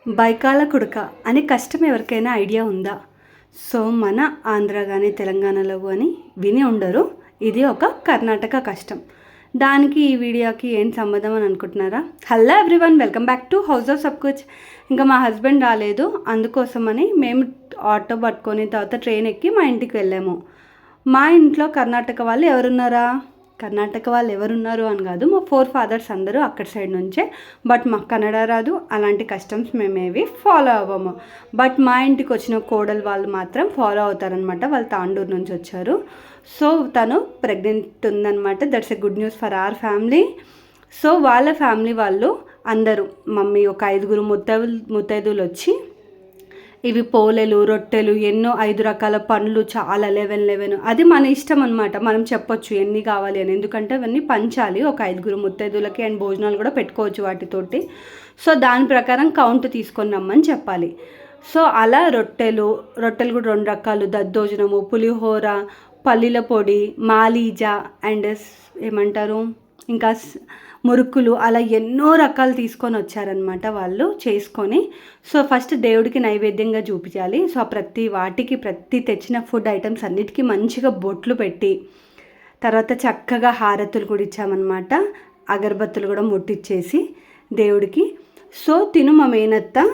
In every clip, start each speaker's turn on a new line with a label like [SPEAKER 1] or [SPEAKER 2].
[SPEAKER 1] బైకాల కుడక అనే కష్టం ఎవరికైనా ఐడియా ఉందా? సో మన ఆంధ్ర కానీ తెలంగాణలో కానీ విని ఉండరు. ఇది ఒక కర్ణాటక కష్టం. దానికి ఈ వీడియోకి ఏం సంబంధం అని అనుకుంటున్నారా? Hello everyone, welcome back to house of Sab Kuch. ఇంకా మా హస్బెండ్ రాలేదు, అందుకోసమని మేము ఆటో పట్టుకొని తర్వాత ట్రైన్ ఎక్కి మా ఇంటికి వెళ్ళాము. మా ఇంట్లో కర్ణాటక వాళ్ళు ఎవరున్నారా? కర్ణాటక వాళ్ళు ఎవరున్నారు అని కాదు, మా 4 ఫాదర్స్ అందరూ అక్కడ సైడ్ నుంచే. బట్ మాకు కన్నడ రాదు, అలాంటి కస్టమ్స్ మేమేవి ఫాలో అవ్వము. బట్ మా ఇంటికి వచ్చిన కోడలు వాళ్ళు మాత్రం ఫాలో అవుతారనమాట. వాళ్ళు తాండూరు నుంచి వచ్చారు. సో తను ప్రెగ్నెంట్ ఉందనమాట. That's a good news for our family. So వాళ్ళ ఫ్యామిలీ వాళ్ళు అందరూ, మమ్మీ ఒక 5 ముత్తైదులు వచ్చి ఇవి పోలేలు, రొట్టెలు, ఎన్నో 5 రకాల పండ్లు, చాలా 11 అది మన ఇష్టం అనమాట. మనం చెప్పొచ్చు ఎన్ని కావాలి అని, ఎందుకంటే అవన్నీ పంచాలి ఒక 5 ముత్తైదులకి. అండ్ భోజనాలు కూడా పెట్టుకోవచ్చు వాటితోటి. సో దాని ప్రకారం కౌంట్ తీసుకొని రమ్మని చెప్పాలి. సో అలా రొట్టెలు కూడా 2 రకాలు, దద్దోజనము, పులిహోర, పల్లీల పొడి, మాలీజా అండ్ ఏమంటారు ఇంకా మురుకులు, అలా ఎన్నో రకాలు తీసుకొని వచ్చారనమాట వాళ్ళు చేసుకొని. సో ఫస్ట్ దేవుడికి నైవేద్యంగా చూపించాలి. సో ప్రతి తెచ్చిన ఫుడ్ ఐటమ్స్ అన్నిటికీ మంచిగా బొట్లు పెట్టి, తర్వాత చక్కగా హారతులు కూడా ఇచ్చామన్నమాట. అగరబత్తులు కూడా ముట్టించేసి దేవుడికి. సో మా మేనత్త,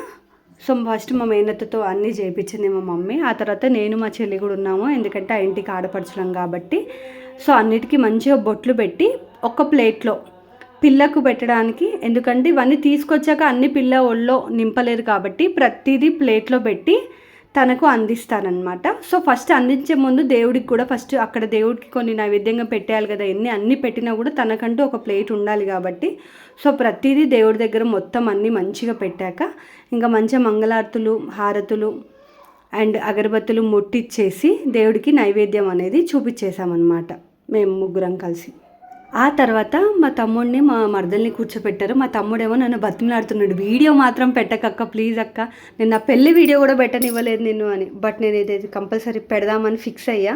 [SPEAKER 1] సో ఫస్ట్ మా మేనత్తతో అన్నీ చేయించింది మా మమ్మీ. ఆ తర్వాత నేను మా చెల్లి కూడా ఉన్నాము, ఎందుకంటే ఆ ఇంటికి ఆడపడుచున్నాం కాబట్టి. సో అన్నిటికీ మంచిగా బొట్లు పెట్టి ఒక ప్లేట్లో పిల్లకు పెట్టడానికి, ఎందుకంటే ఇవన్నీ తీసుకొచ్చాక అన్ని పిల్ల ఒళ్ళో నింపలేరు కాబట్టి ప్రతిదీ ప్లేట్లో పెట్టి తనకు అందిస్తారనమాట. సో ఫస్ట్ అందించే ముందు దేవుడికి కూడా ఫస్ట్ అక్కడ దేవుడికి కొన్ని నైవేద్యంగా పెట్టేయాలి కదా. అన్నీ పెట్టినా కూడా తనకంటూ ఒక ప్లేట్ ఉండాలి కాబట్టి సో ప్రతిదీ దేవుడి దగ్గర మొత్తం అన్నీ మంచిగా పెట్టాక ఇంకా మంచిగా మంగళారతులు, హారతులు అండ్ అగరబత్తులు ముట్టిచ్చేసి దేవుడికి నైవేద్యం అనేది చూపించేసామన్నమాట మేము ముగ్గురం కలిసి. ఆ తర్వాత మా తమ్ముడిని, మా మరదల్ని కూర్చోపెట్టారు. మా తమ్ముడేమో నన్ను బతిమలాడుతున్నాడు, వీడియో మాత్రం పెట్టకక్క ప్లీజ్ అక్క, నేను నా పెళ్లి వీడియో కూడా పెట్టనివ్వలేదు నిన్ను అని. బట్ నేను ఇది కంపల్సరీ పెడదామని ఫిక్స్ అయ్యా.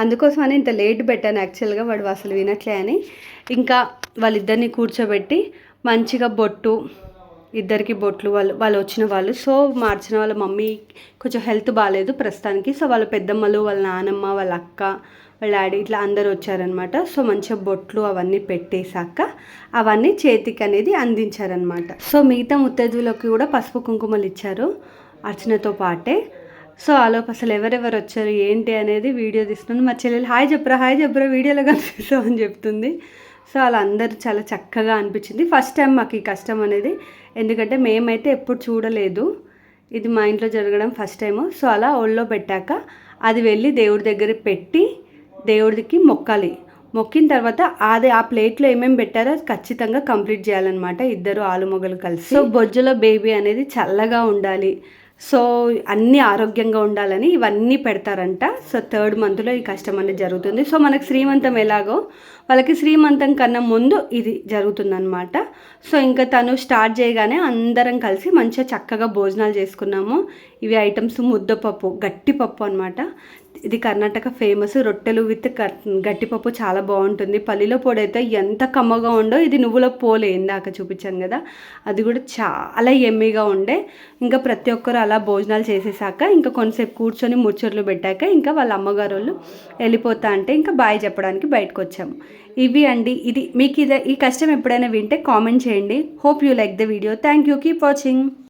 [SPEAKER 1] అందుకోసమని ఇంత లేట్ పెట్టాను యాక్చువల్గా. వాడు అసలు వినట్లే అని ఇంకా వాళ్ళిద్దరిని కూర్చోబెట్టి మంచిగా ఇద్దరికి బొట్లు, వాళ్ళు వచ్చిన వాళ్ళు. సో మార్చిన వాళ్ళ మమ్మీ కొంచెం హెల్త్ బాగాలేదు ప్రస్తుతానికి. సో వాళ్ళ పెద్దమ్మలు, వాళ్ళ నానమ్మ, వాళ్ళ అక్క, వాళ్ళ డాడీ ఇట్లా అందరూ వచ్చారనమాట. సో మంచిగా బొట్లు అవన్నీ పెట్టేశాక అవన్నీ చేతికి అనేది అందించారనమాట. సో మిగతా ముత్తైదువులకి కూడా పసుపు కుంకుమలు ఇచ్చారు అర్చనతో పాటే. సో ఆలోపు అసలు ఎవరెవరు వచ్చారు ఏంటి అనేది వీడియో తీస్తున్నాను. మా చెల్లెలు హాయ్ చెప్పరా వీడియోలో కనిపిస్తావు అని చెప్తుంది. సో వాళ్ళందరూ చాలా చక్కగా అనిపించింది. ఫస్ట్ టైం మాకు ఈ కష్టం అనేది, ఎందుకంటే మేమైతే ఎప్పుడు చూడలేదు. ఇది మా ఇంట్లో జరగడం ఫస్ట్ టైము. సో అలా ఒళ్ళో పెట్టాక అది వెళ్ళి దేవుడి దగ్గర పెట్టి దేవుడికి మొక్కిన తర్వాత ఆ ప్లేట్లో ఏమేమి పెట్టారో ఖచ్చితంగా కంప్లీట్ చేయాలన్నమాట ఇద్దరు ఆలుమొగలు కలిసి. సో బొజ్జులో బేబీ అనేది చల్లగా ఉండాలి, సో అన్నీ ఆరోగ్యంగా ఉండాలని ఇవన్నీ పెడతారంట. సో 3rd మంత్లో ఈ కష్టం అనేది జరుగుతుంది. సో మనకు శ్రీమంతం ఎలాగో వాళ్ళకి శ్రీమంతం కన్నా ముందు ఇది జరుగుతుందన్నమాట. సో ఇంకా తను స్టార్ట్ చేయగానే అందరం కలిసి మంచిగా చక్కగా భోజనాలు చేసుకున్నాము. ఇవి ఐటమ్స్ ముద్దపప్పు, గట్టిపప్పు అనమాట. ఇది కర్ణాటక ఫేమస్. రొట్టెలు విత్ గట్టిపప్పు చాలా బాగుంటుంది. పల్లీల పొడి అయితే ఎంత కమ్మగా ఉండో, ఇది నువ్వుల పోలే ఇందాక చూపించాను కదా, అది కూడా చాలా ఎమ్మీగా ఉండే. ఇంకా ప్రతి ఒక్కరు అలా భోజనాలు చేసేసాక ఇంకా కొంతసేపు కూర్చొని ముచ్చట్లు పెట్టాక ఇంకా వాళ్ళ అమ్మగారు వాళ్ళు వెళ్ళిపోతా అంటే ఇంకా బాయ్ చెప్పడానికి బయటకు వచ్చాము. ఇవి అండి, ఇది మీకు ఈ కష్టం ఎప్పుడైనా వింటే కామెంట్ చేయండి. Hope you like the video. Thank you, keep watching.